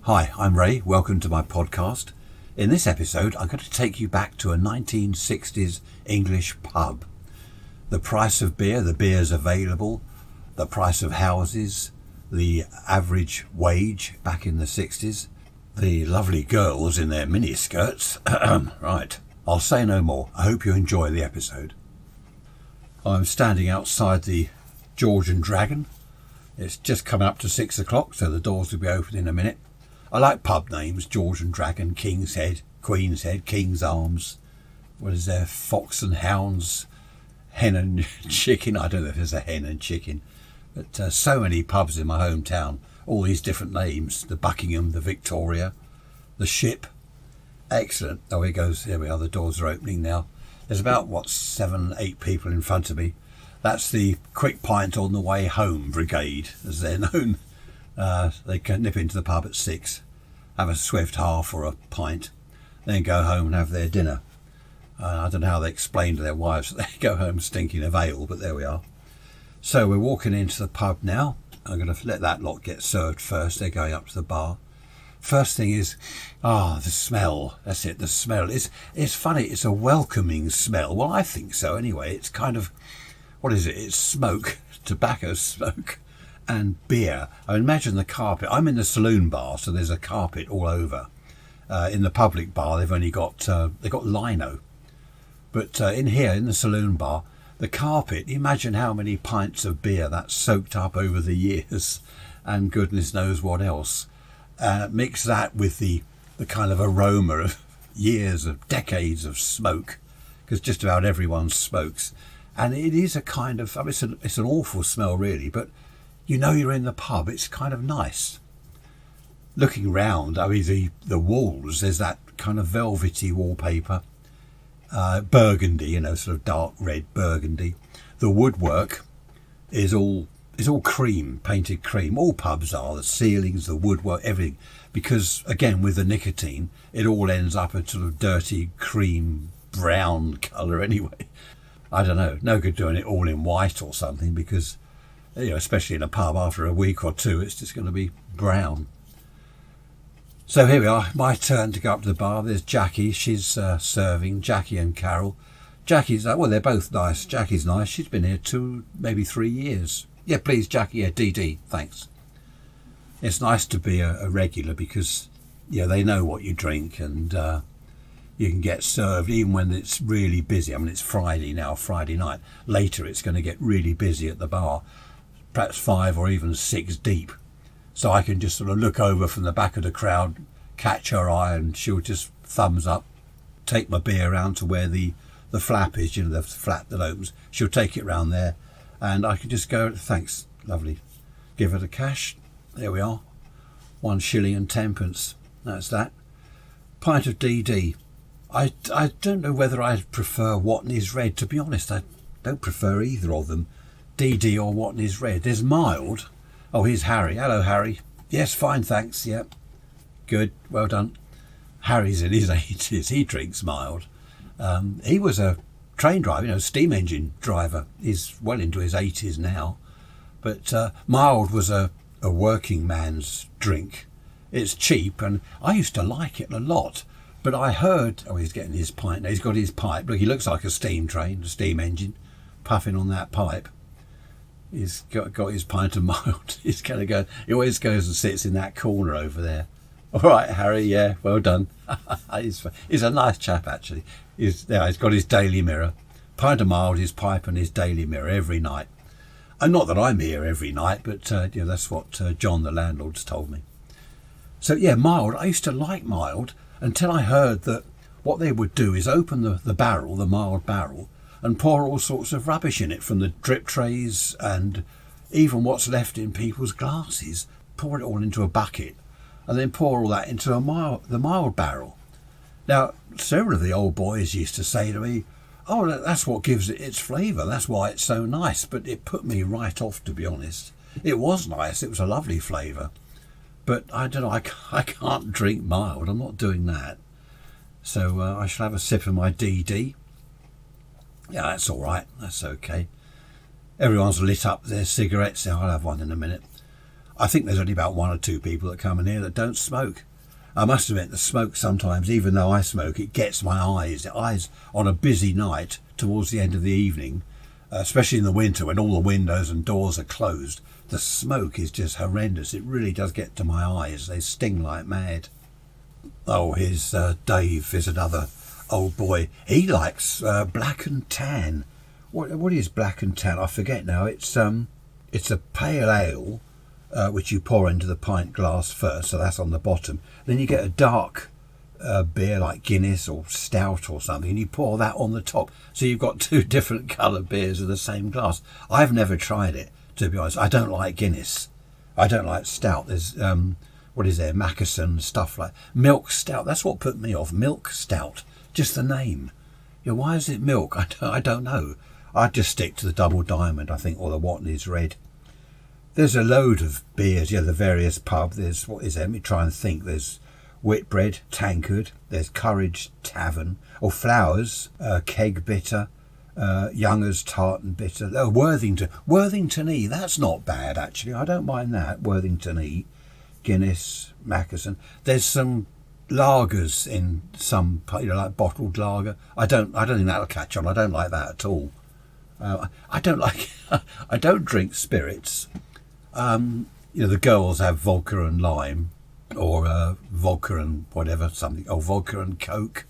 Hi, I'm Ray. Welcome to my podcast. In this episode, I'm going to take you back to a 1960s English pub. The price of beer, the beers available, the price of houses, the average wage back in the 60s, the lovely girls in their miniskirts. Right, I'll say no more. I hope you enjoy the episode. I'm standing outside the George and Dragon. It's just coming up to 6 o'clock, so the doors will be open in a minute. I like pub names: George and Dragon, King's Head, Queen's Head, King's Arms. What is there? Fox and Hounds, Hen and Chicken. I don't know if there's a hen and chicken, but so many pubs in my hometown. All these different names: the Buckingham, the Victoria, the Ship. Excellent. Oh, here goes. Here we are. The doors are opening now. There's about 7, 8 people in front of me. That's the Quick Pint on the Way Home Brigade, as they're known. They can nip into the pub at 6, have a swift half or a pint, then go home and have their dinner. I don't know how they explain to their wives that they go home stinking of ale, but there we are. So we're walking into the pub now. I'm going to let that lot get served first. They're going up to the bar. First thing is, the smell. That's it, the smell. It's funny, it's a welcoming smell. Well, I think so anyway. It's kind of, what is it? It's smoke, tobacco smoke. And beer. I imagine the carpet. I'm in the saloon bar, so there's a carpet all over. In the public bar, they've only got lino, but in here, in the saloon bar, the carpet. Imagine how many pints of beer that's soaked up over the years, and goodness knows what else. Mix that with the kind of aroma of years, of decades of smoke, because just about everyone smokes, and it is a kind of. I mean, it's an awful smell, really, but. You know you're in the pub. It's kind of nice. Looking round, I mean, the walls, there's that kind of velvety wallpaper. Burgundy, sort of dark red burgundy. The woodwork is all cream, painted cream. All pubs are. The ceilings, the woodwork, everything. Because, again, with the nicotine, it all ends up a sort of dirty cream brown colour anyway. I don't know. No good doing it all in white or something, because... especially in a pub, after a week or two, it's just going to be brown. So here we are, my turn to go up to the bar. There's Jackie, she's serving, Jackie and Carol. Jackie's, they're both nice. Jackie's nice, she's been here 2, maybe 3 years. Yeah, please, Jackie, yeah, DD, thanks. It's nice to be a regular because, they know what you drink and you can get served even when it's really busy. I mean, it's Friday now, Friday night. Later, it's going to get really busy at the bar. Perhaps 5 or even 6 deep. So I can just sort of look over from the back of the crowd, catch her eye, and she'll just thumbs up, take my beer round to where the flap is, the flap that opens. She'll take it round there, and I can just go, thanks, lovely. Give her the cash. There we are. 1 shilling and 10 pence. That's that. Pint of DD. I don't know whether I prefer Watney's Red. To be honest, I don't prefer either of them. DD or Watney's Red. There's mild. Oh, here's Harry. Hello, Harry. Yes, fine, thanks. Yep. Good. Well done. Harry's in his 80s. He drinks mild. He was a train driver, steam engine driver. He's well into his 80s now. But mild was a working man's drink. It's cheap, and I used to like it a lot. But I heard... Oh, he's getting his pint now. He's got his pipe. Look, he looks like a steam train, a steam engine, puffing on that pipe. He's got his pint of mild. He's going to go. He always goes and sits in that corner over there. All right, Harry. Yeah, well done. He's a nice chap, actually. He's got his Daily Mirror, pint of mild, his pipe, and his Daily Mirror every night. And not that I'm here every night, but that's what John, the landlord's told me. So yeah, mild. I used to like mild until I heard that what they would do is open the barrel, the mild barrel, and pour all sorts of rubbish in it, from the drip trays and even what's left in people's glasses. Pour it all into a bucket and then pour all that into the mild barrel. Now, several of the old boys used to say to me, oh, that's what gives it its flavour, that's why it's so nice. But it put me right off, to be honest. It was nice, it was a lovely flavour. But I don't know, I can't drink mild, I'm not doing that. So I shall have a sip of my DD. Yeah, that's all right. That's okay. Everyone's lit up their cigarettes now. I'll have one in a minute. I think there's only about 1 or 2 people that come in here that don't smoke. I must admit, the smoke sometimes, even though I smoke, it gets my eyes. The eyes on a busy night towards the end of the evening, especially in the winter when all the windows and doors are closed. The smoke is just horrendous. It really does get to my eyes. They sting like mad. Oh, here's Dave is another old boy. He likes black and tan. What is black and tan? I forget now. It's a pale ale, which you pour into the pint glass first, so that's on the bottom. Then you get a dark beer like Guinness or Stout or something, and you pour that on the top. So you've got 2 different coloured beers in the same glass. I've never tried it, to be honest. I don't like Guinness. I don't like Stout. There's what is there? Mackerson, stuff like milk stout. That's what put me off. Milk stout. Just the name. Yeah, why is it milk? I don't know. I'd just stick to the Double Diamond, I think, or the Watney's Red. There's a load of beers, the various pub. There's, what is there? Let me try and think. There's Whitbread, Tankard. There's Courage Tavern. Or Flowers, Keg Bitter. Younger's Tartan Bitter. Oh, Worthington E. That's not bad, actually. I don't mind that. Worthington E. Guinness, Mackerson. There's some lagers in some, like bottled lager. I don't think that'll catch on. I don't like that at all. I don't drink spirits. The girls have vodka and lime, or vodka and whatever, something. Oh, vodka and Coke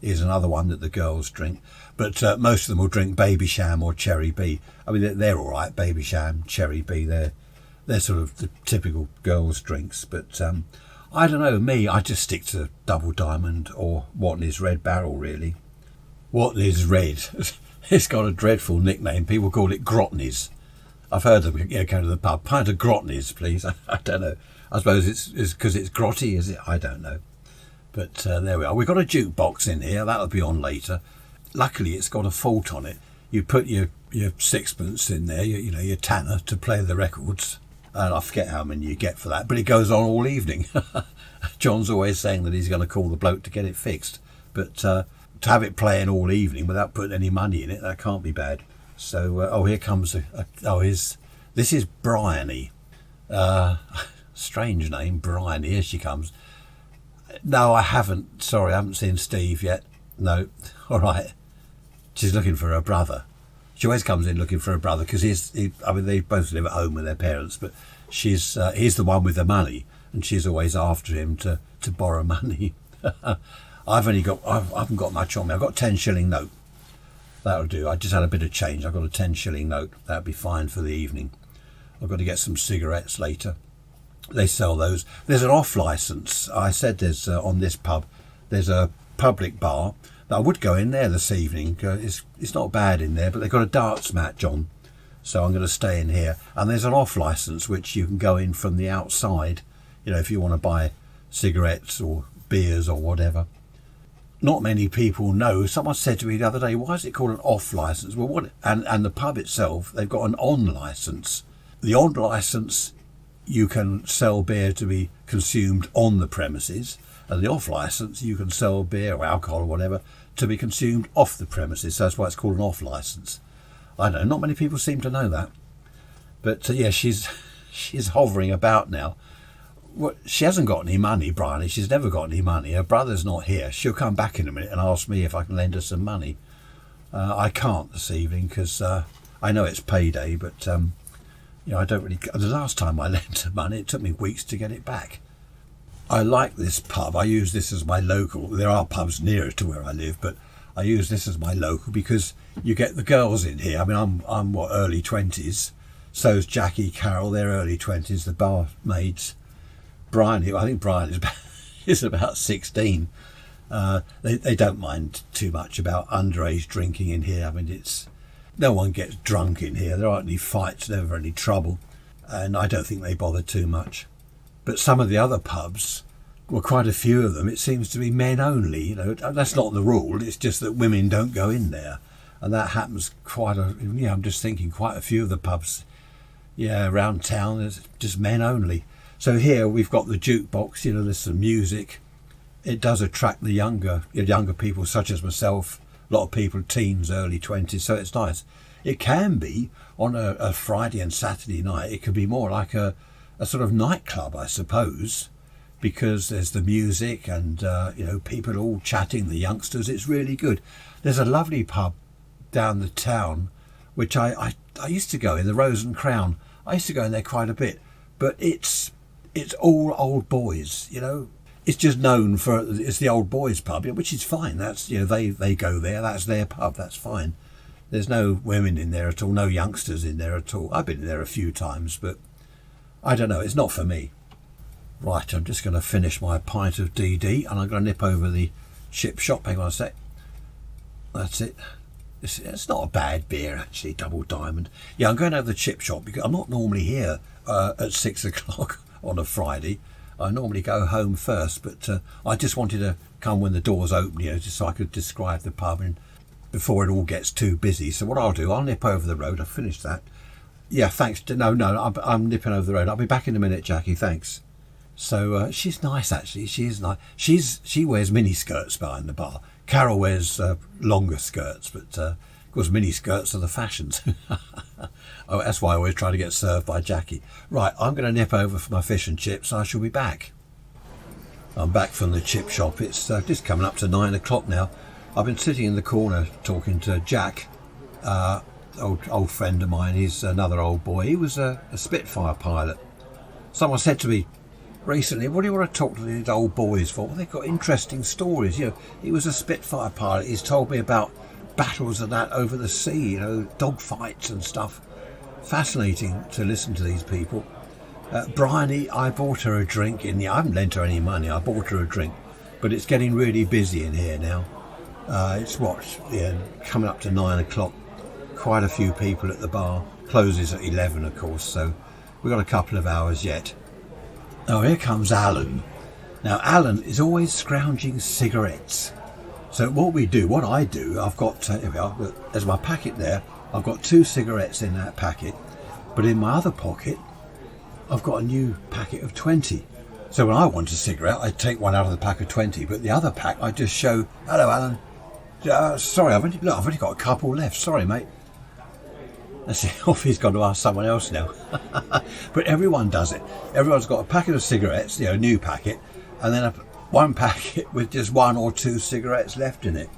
is another one that the girls drink. But most of them will drink Baby Sham or Cherry B. I mean, they're all right. Baby Sham, Cherry B, they're sort of the typical girls' drinks. But I don't know, me, I just stick to Double Diamond or Watney's Red Barrel, really. Watney's Red. It's got a dreadful nickname. People call it Grotney's. I've heard them go to the pub. Pint of Grotney's, please. I don't know. I suppose it's because it's grotty, is it? I don't know. But there we are. We've got a jukebox in here. That'll be on later. Luckily, it's got a fault on it. You put your sixpence in there, your tanner, to play the records. And I forget how many you get for that. But it goes on all evening. John's always saying that he's going to call the bloke to get it fixed. But to have it playing all evening without putting any money in it, that can't be bad. So, here comes this is Bryony. Strange name, Bryony. Here she comes. No, I haven't. Sorry, I haven't seen Steve yet. No. All right. She's looking for her brother. She always comes in looking for her brother because they both live at home with their parents, but he's the one with the money, and she's always after him to borrow money. I haven't got much on me. I've got a 10-shilling note. That'll do. I just had a bit of change. I've got a 10-shilling note. That'll be fine for the evening. I've got to get some cigarettes later. They sell those. There's an off licence. I said there's on this pub. There's a public bar. I would go in there this evening. It's not bad in there, but they've got a darts match on, so I'm going to stay in here. And there's an off licence which you can go in from the outside, if you want to buy cigarettes or beers or whatever. Not many people know. Someone said to me the other day, why is it called an off licence? Well, what? And the pub itself, they've got an on licence. The on licence, you can sell beer to be consumed on the premises, and the off licence, you can sell beer or alcohol or whatever to be consumed off the premises. So that's why it's called an off licence. I know, not many people seem to know that. But she's hovering about now. Well, she hasn't got any money, Bryony. She's never got any money. Her brother's not here. She'll come back in a minute and ask me if I can lend her some money. I can't this evening because I know it's payday, but I don't really. The last time I lent her money, it took me weeks to get it back. I like this pub. I use this as my local. There are pubs nearer to where I live, but I use this as my local because you get the girls in here. I mean, I'm early 20s. So's Jackie, Carol. They're early 20s. The barmaids. Brian, I think Brian is about 16. They don't mind too much about underage drinking in here. I mean, no one gets drunk in here. There aren't any fights, never any trouble, and I don't think they bother too much. But some of the other pubs, quite a few of them, it seems to be men only. That's not the rule. It's just that women don't go in there, and that happens I'm just thinking quite a few of the pubs, around town, there's just men only. So here we've got the jukebox. There's some music. It does attract the younger people, such as myself. A lot of people, teens, early 20s. So it's nice. It can be on a Friday and Saturday night. It could be more like a a sort of nightclub, I suppose, because there's the music and, people all chatting, the youngsters. It's really good. There's a lovely pub down the town, which I used to go in, the Rose and Crown. I used to go in there quite a bit, but it's all old boys, It's just known for, it's the old boys pub, which is fine. That's, they go there, that's their pub, that's fine. There's no women in there at all, no youngsters in there at all. I've been in there a few times, but I don't know, it's not for me. Right, I'm just going to finish my pint of DD and I'm going to nip over the chip shop. Hang on a sec. That's it. It's not a bad beer, actually, Double Diamond. Yeah, I'm going over the chip shop because I'm not normally here at 6 o'clock on a Friday. I normally go home first, but I just wanted to come when the doors open, just so I could describe the pub and before it all gets too busy. So what I'll do, I'll nip over the road. I've finished that. Yeah, thanks. No, I'm nipping over the road. I'll be back in a minute, Jackie. Thanks. So she's nice, actually. She is nice. She wears mini skirts behind the bar. Carol wears longer skirts, but of course mini skirts are the fashions. Oh, that's why I always try to get served by Jackie. Right, I'm going to nip over for my fish and chips. I shall be back. I'm back from the chip shop. It's just coming up to 9 o'clock now. I've been sitting in the corner talking to Jack, old friend of mine. He's another old boy. He was a Spitfire pilot. Someone said to me recently, what do you want to talk to these old boys for? Well, they've got interesting stories. He was a Spitfire pilot. He's told me about battles and that over the sea, dog fights and stuff. Fascinating to listen to these people. Bryony, I bought her a drink I haven't lent her any money. I bought her a drink, but it's getting really busy in here now. It's coming up to 9 o'clock. Quite a few people at the bar. Closes at 11, of course, so we've got a couple of hours yet. Oh, here comes Alan. Now, Alan is always scrounging cigarettes. So what I do, I've got, here we are, there's my packet there. I've got 2 cigarettes in that packet, but in my other pocket, I've got a new packet of 20. So when I want a cigarette, I take one out of the pack of 20, but the other pack, I just show, hello, Alan. Sorry, I've only got a couple left. Sorry, mate. That's it. Off he's gone to ask someone else now. But everyone does it. Everyone's got a packet of cigarettes, a new packet, and then one packet with just 1 or 2 cigarettes left in it.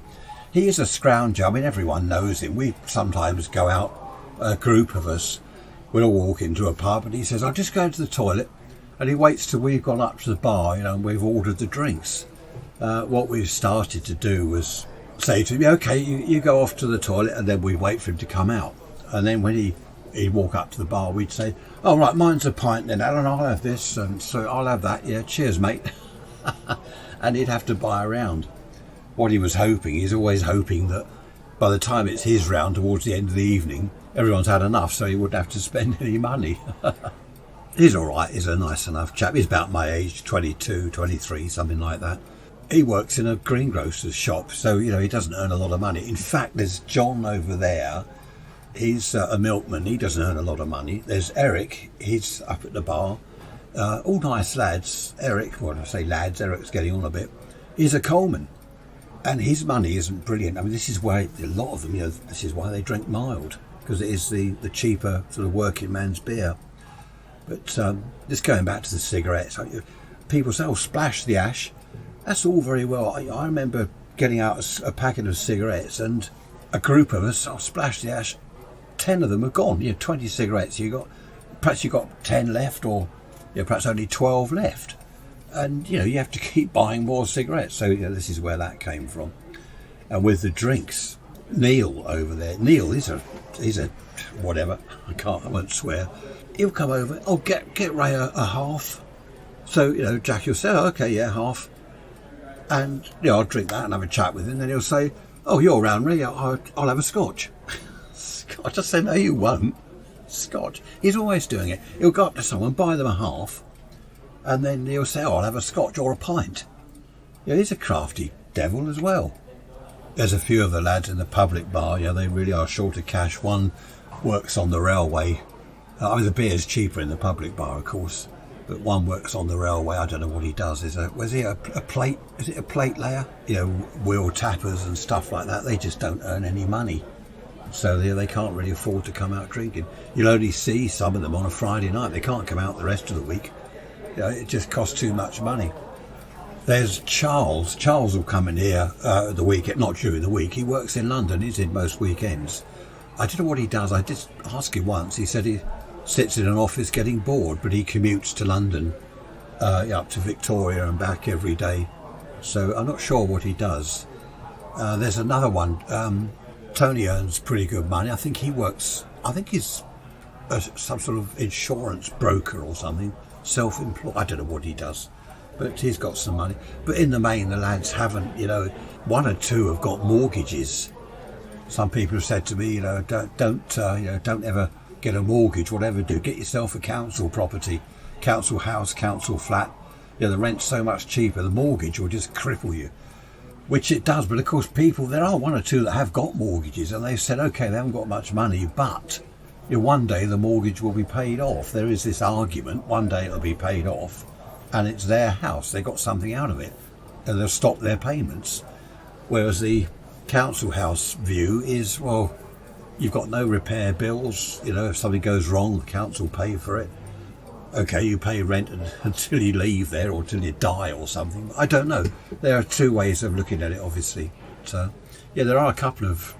He is a scrounger. I mean, everyone knows him. We sometimes go out, a group of us, we'll all walk into a pub, and he says, I'll just go to the toilet. And he waits till we've gone up to the bar, and we've ordered the drinks. What we've started to do was say to him, okay, you go off to the toilet, and then we'd wait for him to come out. And then when he'd walk up to the bar, we'd say, oh, right, mine's a pint then, Alan, I'll have this, and so I'll have that, yeah, cheers, mate. And he'd have to buy a round. What he was hoping, he's always hoping that by the time it's his round towards the end of the evening, everyone's had enough, so he wouldn't have to spend any money. He's all right, he's a nice enough chap. He's about my age, 22, 23, something like that. He works in a greengrocer's shop, so, he doesn't earn a lot of money. In fact, there's John over there. He's a milkman. He doesn't earn a lot of money. There's Eric. He's up at the bar. All nice lads. Eric, well, I say lads, Eric's getting on a bit. He's a coalman. And his money isn't brilliant. I mean, this is why a lot of them, this is why they drink mild, because it is the cheaper sort of working man's beer. But just going back to the cigarettes, people say, oh, splash the ash. That's all very well. I remember getting out a packet of cigarettes and a group of us, splash the ash. 10 of them are gone. 20 cigarettes. Perhaps you got 10 left, or perhaps only 12 left. And you have to keep buying more cigarettes. So this is where that came from. And with the drinks, Neil over there. Neil, he's a whatever. I won't swear. He'll come over. Oh, get Ray a half. So Jack will say, oh, okay, yeah, half. And I'll drink that and have a chat with him. Then he'll say, oh, you're round, Ray. I'll have a scotch. Scotch. I say, no, you won't. Scotch. He's always doing it. He'll go up to someone, buy them a half, and then he'll say, oh, I'll have a scotch or a pint. He's a crafty devil as well. There's a few of the lads in the public bar, they really are short of cash. One works on the railway. The beer's cheaper in the public bar, of course, but one works on the railway. I don't know what he does. Was he a plate? Is it a plate layer? Wheel tappers and stuff like that. They just don't earn any money. So they can't really afford to come out drinking. You'll only see some of them on a Friday night. They can't come out the rest of the week. It just costs too much money. There's Charles. Charles will come in here the weekend, not during the week. He works in London. He's in most weekends. I don't know what he does. I did ask him once. He said he sits in an office getting bored, but he commutes to London, up to Victoria and back every day. So I'm not sure what he does. There's another one. Tony earns pretty good money. I think he's some sort of insurance broker or something, self-employed. I don't know what he does, but he's got some money. But in the main, the lads haven't, one or two have got mortgages. Some people have said to me, don't ever get a mortgage, whatever do, get yourself a council property, council house, council flat. The rent's so much cheaper, the mortgage will just cripple you. Which it does, but of course there are one or two that have got mortgages and they've said, okay, they haven't got much money, but one day the mortgage will be paid off. There is this argument, one day it'll be paid off and it's their house, they got something out of it and they'll stop their payments. Whereas the council house view is, well, you've got no repair bills, if something goes wrong, the council pay for it. Okay, you pay rent until you leave there or until you die or something. I don't know. There are two ways of looking at it, obviously. So, there are a couple of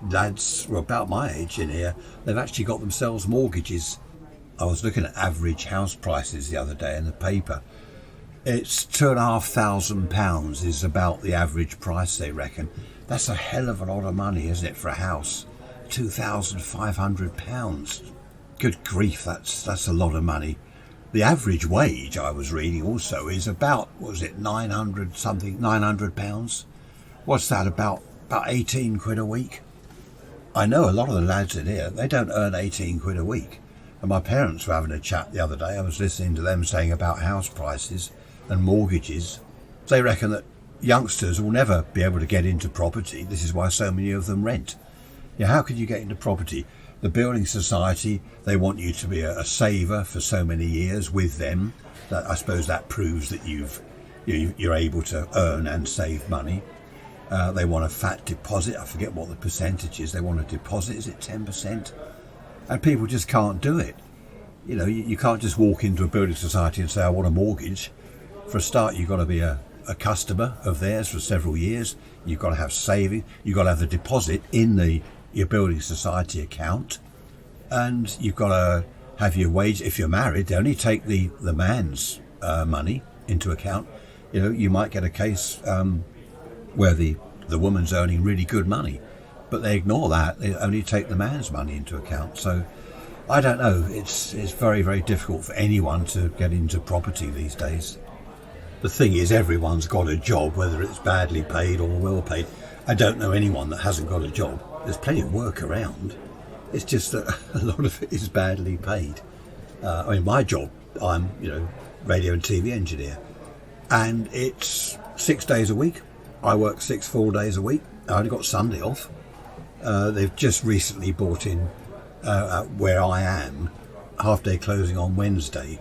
lads about my age in here. They've actually got themselves mortgages. I was looking at average house prices the other day in the paper. It's £2,500 is about the average price, they reckon. That's a hell of a lot of money, isn't it, for a house? £2,500. Good grief, that's a lot of money. The average wage, I was reading also, is about, £900? What's that, about 18 quid a week? I know a lot of the lads in here, they don't earn 18 quid a week. And my parents were having a chat the other day. I was listening to them saying about house prices and mortgages. They reckon that youngsters will never be able to get into property. This is why so many of them rent. How could you get into property? The building society, they want you to be a saver for so many years with them. I suppose that proves that you're able to earn and save money. They want a fat deposit. I forget what the percentage is. They want a deposit. Is it 10%? And people just can't do it. You can't just walk into a building society and say, I want a mortgage. For a start, you've got to be a customer of theirs for several years. You've got to have saving. You've got to have the deposit in your building society account, and you've got to have your wage. If you're married, they only take the man's money into account. You might get a case where the woman's earning really good money, but they ignore that. They only take the man's money into account. So I don't know, it's very, very difficult for anyone to get into property these days. The thing is, everyone's got a job, whether it's badly paid or well paid. I don't know anyone that hasn't got a job. There's plenty of work around. It's just that a lot of it is badly paid. My job, I'm, radio and TV engineer, and it's 6 days a week. I work 6 full days a week. I only got Sunday off. They've just recently brought in, where I am, half-day closing on Wednesday.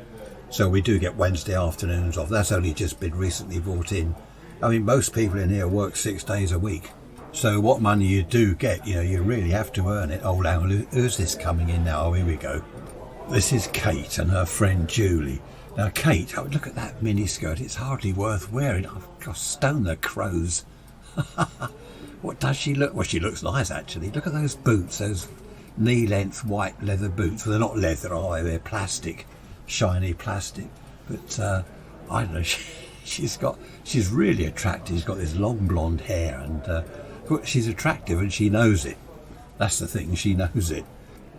So we do get Wednesday afternoons off. That's only just been recently brought in. Most people in here work 6 days a week. So what money you do get, you really have to earn it. Oh, hang on, who's this coming in now? Oh, here we go. This is Kate and her friend Julie. Now, Kate, look at that miniskirt. It's hardly worth wearing. I've got stone the crows. What does she look? Well, she looks nice, actually. Look at those boots, those knee-length white leather boots. Well, they're not leather, are they? They're plastic, shiny plastic. But I don't know. She's really attractive. She's got this long blonde hair, and she's attractive, and she knows it. That's the thing. She knows it.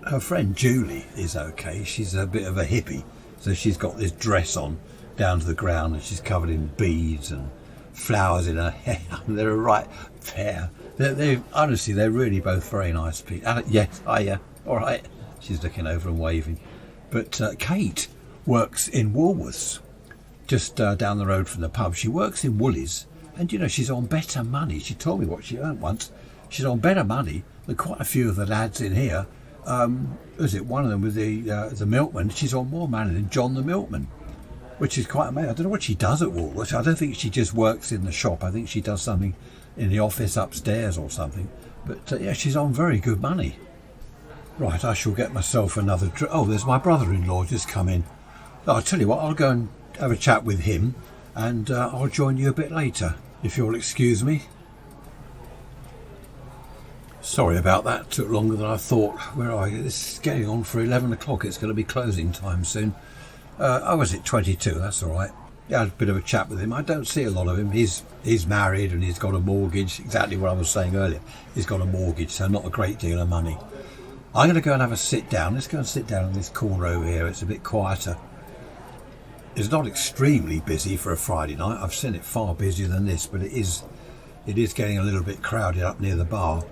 Her friend Julie is okay. She's a bit of a hippie, so she's got this dress on down to the ground, and she's covered in beads and flowers in her hair. They're a right pair. They're honestly, they're really both very nice people. Yes, hiya. All right. She's looking over and waving. But Kate works in Woolworths, just down the road from the pub. She works in Woolies, and she's on better money. She told me what she earned once. She's on better money than quite a few of the lads in here. Was it one of them with the milkman? She's on more money than John the milkman, which is quite amazing. I don't know what she does at Woolworths. I don't think she just works in the shop. I think she does something in the office upstairs or something. But she's on very good money. Right, I shall get myself another drink. Oh, there's my brother-in-law just come in. Oh, I'll tell you what, I'll go and have a chat with him, and I'll join you a bit later, if you'll excuse me. Sorry about that, took longer than I thought. Where are you? This is getting on for 11 o'clock, it's going to be closing time soon. Was it 22? That's all right. Yeah, I had a bit of a chat with him. I don't see a lot of him. He's married and he's got a mortgage, exactly what I was saying earlier. He's got a mortgage, so not a great deal of money. I'm going to go and have a sit down. Let's go and sit down in this corner over here. It's a bit quieter. It's not extremely busy for a Friday night. I've seen it far busier than this, but it is getting a little bit crowded up near the bar.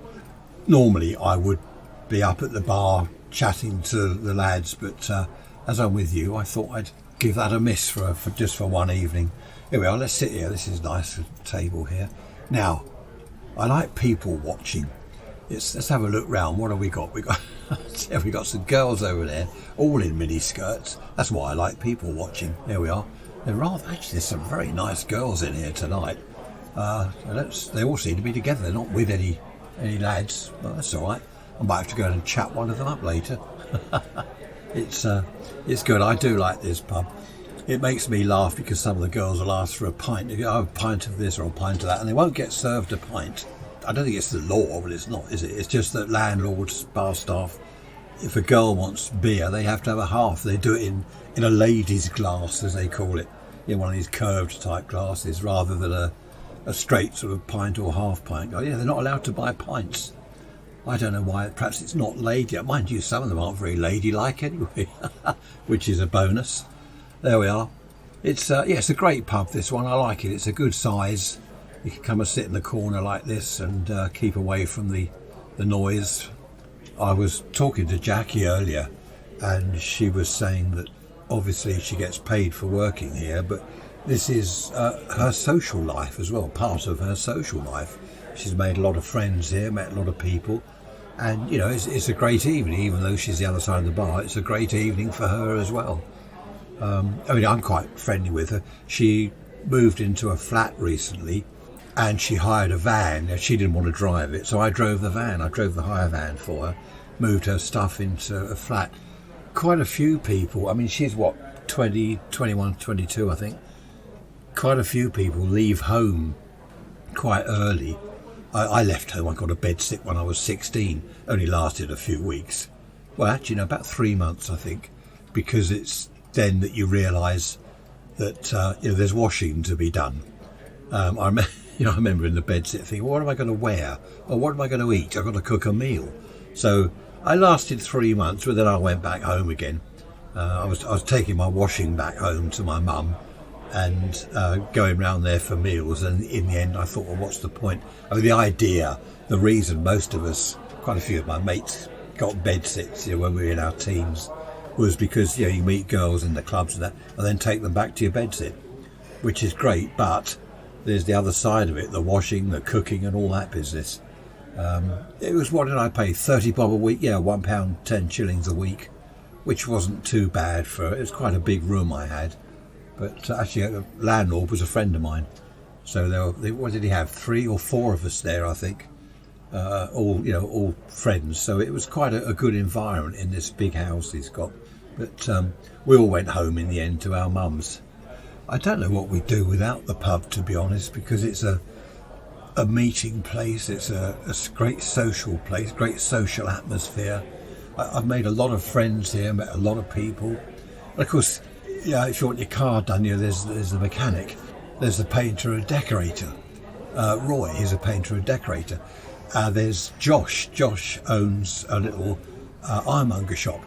Normally I would be up at the bar chatting to the lads, but as I'm with you, I thought I'd give that a miss for just for one evening. Here we are, let's sit here. This is nice, table here. Now, I like people watching. Let's have a look round. What have we got? We got some girls over there, all in mini skirts. That's why I like people watching. There we are. Actually, there's some very nice girls in here tonight. They all seem to be together. They're not with any lads. Well, that's all right. I might have to go and chat one of them up later. It's good. I do like this pub. It makes me laugh because some of the girls will ask for a pint. They go, oh, a pint of this or a pint of that, and they won't get served a pint. I don't think it's the law, but it's not, is it? It's just that landlords, bar staff, if a girl wants beer, they have to have a half. They do it in a lady's glass, as they call it, in one of these curved type glasses, rather than a straight sort of pint or half pint. Oh, yeah, they're not allowed to buy pints. I don't know why. Perhaps it's not lady. Mind you, some of them aren't very ladylike anyway, which is a bonus. There we are. It's a great pub, this one. I like it. It's a good size. You can come and sit in the corner like this and keep away from the noise. I was talking to Jackie earlier, and she was saying that obviously she gets paid for working here, but this is her social life as well, part of her social life. She's made a lot of friends here, met a lot of people, and you know, it's a great evening. Even though she's the other side of the bar, it's a great evening for her as well. I'm quite friendly with her. She moved into a flat recently, and she hired a van. She didn't want to drive it, so I drove the van. I drove the hire van for her, moved her stuff into a flat. Quite a few people, I mean, she's what, 20, 21, 22, I think. Quite a few people leave home quite early. I left home. I got a bed sit when I was 16. Only lasted a few weeks. Well, actually, no, about 3 months, I think, because it's then that you realise that there's washing to be done. I remember in the bed sit thinking, what am I going to wear? Or what am I going to eat? I've got to cook a meal. So I lasted 3 months, but then I went back home again. I was taking my washing back home to my mum, and going round there for meals, and in the end I thought, well, what's the point? I mean, the reason most of us, quite a few of my mates, got bed sits when we were in our teens, was because you meet girls in the clubs and that, and then take them back to your bed sit, which is great, but there's the other side of it, the washing, the cooking and all that business. It was, what did I pay, 30 bob a week? Yeah, £1, 10 shillings a week, which wasn't too bad it was quite a big room I had. But actually, the landlord was a friend of mine. So what did he have? 3 or 4 of us there, I think. All friends. So it was quite a good environment in this big house he's got. But we all went home in the end to our mums. I don't know what we'd do without the pub, to be honest, because it's a meeting place. It's a great social place, great social atmosphere. I've made a lot of friends here, met a lot of people. And of course, if you want your car done, there's the mechanic, there's the painter and decorator. Roy is a painter and decorator. There's Josh. Josh owns a little ironmonger shop.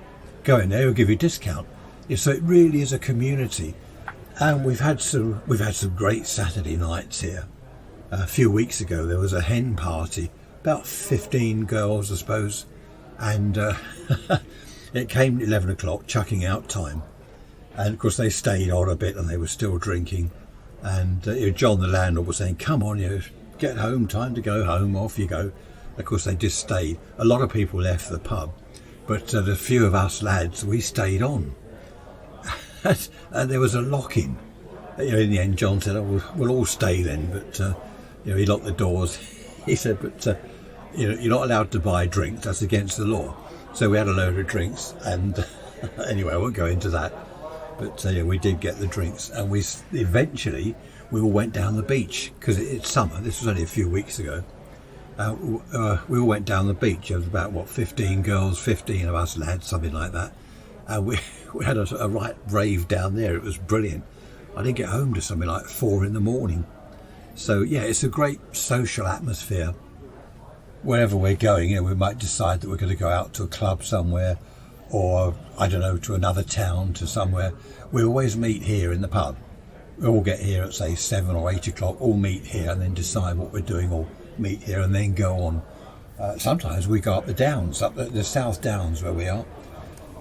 Go in there, he'll give you a discount. So it really is a community. And we've had some great Saturday nights here. A few weeks ago there was a hen party, about 15 girls I suppose, and it came at 11 o'clock, chucking out time. And of course they stayed on a bit and they were still drinking. And John, the landlord, was saying, come on, get home, time to go home, off you go. Of course they just stayed. A lot of people left the pub, but the few of us lads, we stayed on. And there was a lock-in. In the end, John said, oh, we'll all stay then. But he locked the doors. He said, but you're not allowed to buy drinks. That's against the law. So we had a load of drinks, and anyway, I won't go into that. But yeah, we did get the drinks, and we eventually all went down the beach because it's summer. This was only a few weeks ago. We all went down the beach. There was about 15 girls, 15 of us lads, something like that. And we had a right rave down there. It was brilliant. I didn't get home to something like 4 a.m. So yeah, it's a great social atmosphere. Wherever we're going, we might decide that we're going to go out to a club somewhere, or I don't know, to another town, to somewhere. We always meet here in the pub. We all get here at say 7 or 8 o'clock, all meet here and then decide what we're doing, or meet here and then go on. Sometimes we go up the downs, up the South Downs where we are.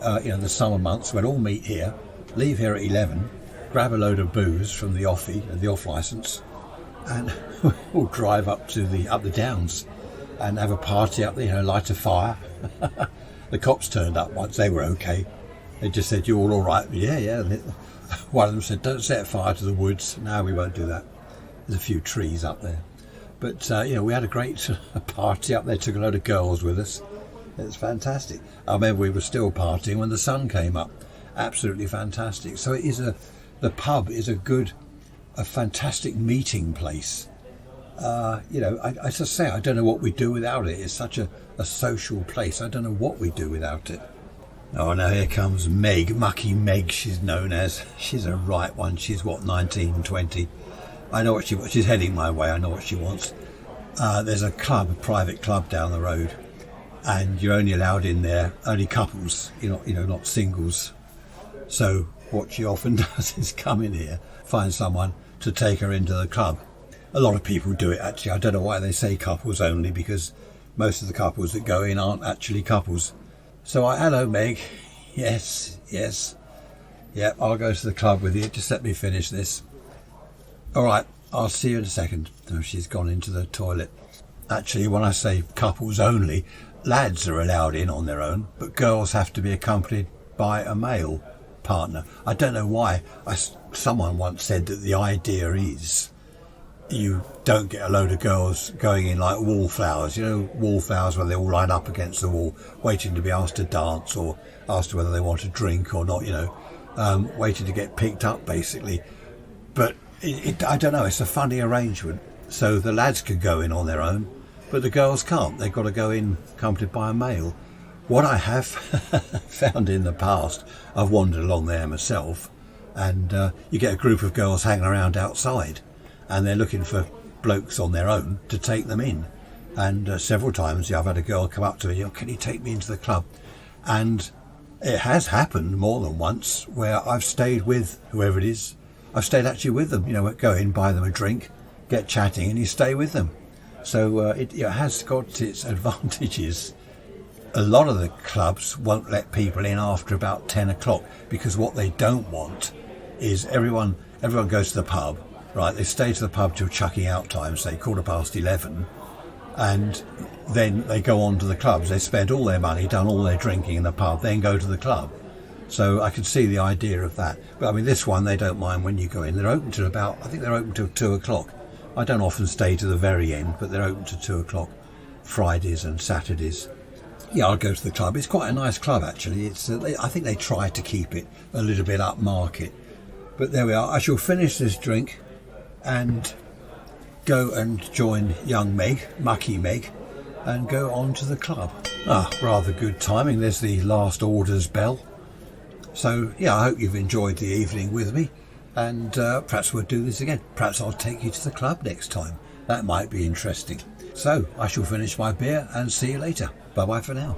The summer months, we'll all meet here, leave here at 11, grab a load of booze from the off licence, and we'll drive up to the downs and have a party up there, light a fire. The cops turned up once. They were okay. They just said, "You all right?" Yeah. One of them said, "Don't set fire to the woods." No, we won't do that. There's a few trees up there. But we had a great party up there. Took a load of girls with us. It was fantastic. I remember we were still partying when the sun came up. Absolutely fantastic. So the pub is a fantastic meeting place. I just say, I don't know what we do without it. It's such a social place. I don't know what we do without it. Oh, now here comes Meg, Mucky Meg she's known as. She's a right one. She's 19, 20. I know what she wants. She's heading my way. I know what she wants. There's a private club down the road, and you're only allowed in there, only couples, not singles. So what she often does is come in here, find someone to take her into the club. A lot of people do it, actually. I don't know why they say couples only, because most of the couples that go in aren't actually couples. So hello, Meg. Yes. Yeah, I'll go to the club with you. Just let me finish this. All right, I'll see you in a second. Oh, she's gone into the toilet. Actually, when I say couples only, lads are allowed in on their own, but girls have to be accompanied by a male partner. I don't know why. Someone once said that the idea is you don't get a load of girls going in like wallflowers. Wallflowers where they all line up against the wall, waiting to be asked to dance or asked whether they want a drink or not, waiting to get picked up, basically. But I don't know, it's a funny arrangement. So the lads can go in on their own, but the girls can't. They've got to go in accompanied by a male. What I have found in the past, I've wandered along there myself, and you get a group of girls hanging around outside, and they're looking for blokes on their own to take them in. And several times I've had a girl come up to me, "Can you take me into the club?" And it has happened more than once where I've stayed with whoever it is. I've stayed actually with them, go in, buy them a drink, get chatting, and you stay with them. So it has got its advantages. A lot of the clubs won't let people in after about 10 o'clock because what they don't want is everyone goes to the pub, right? They stay to the pub till chucking out time, say 11:15, and then they go on to the clubs. They spend all their money, done all their drinking in the pub, then go to the club. So I can see the idea of that. But I mean, this one, they don't mind when you go in. They're open till I think they're open till 2 o'clock. I don't often stay to the very end, but they're open till 2 o'clock, Fridays and Saturdays. Yeah, I'll go to the club. It's quite a nice club, actually. I think they try to keep it a little bit upmarket. But there we are. I shall finish this drink and go and join young Meg, Mucky Meg, and go on to the club. Rather good timing. There's the last orders bell. So, yeah, I hope you've enjoyed the evening with me, and perhaps we'll do this again. Perhaps I'll take you to the club next time. That might be interesting. So, I shall finish my beer and see you later. Bye-bye for now.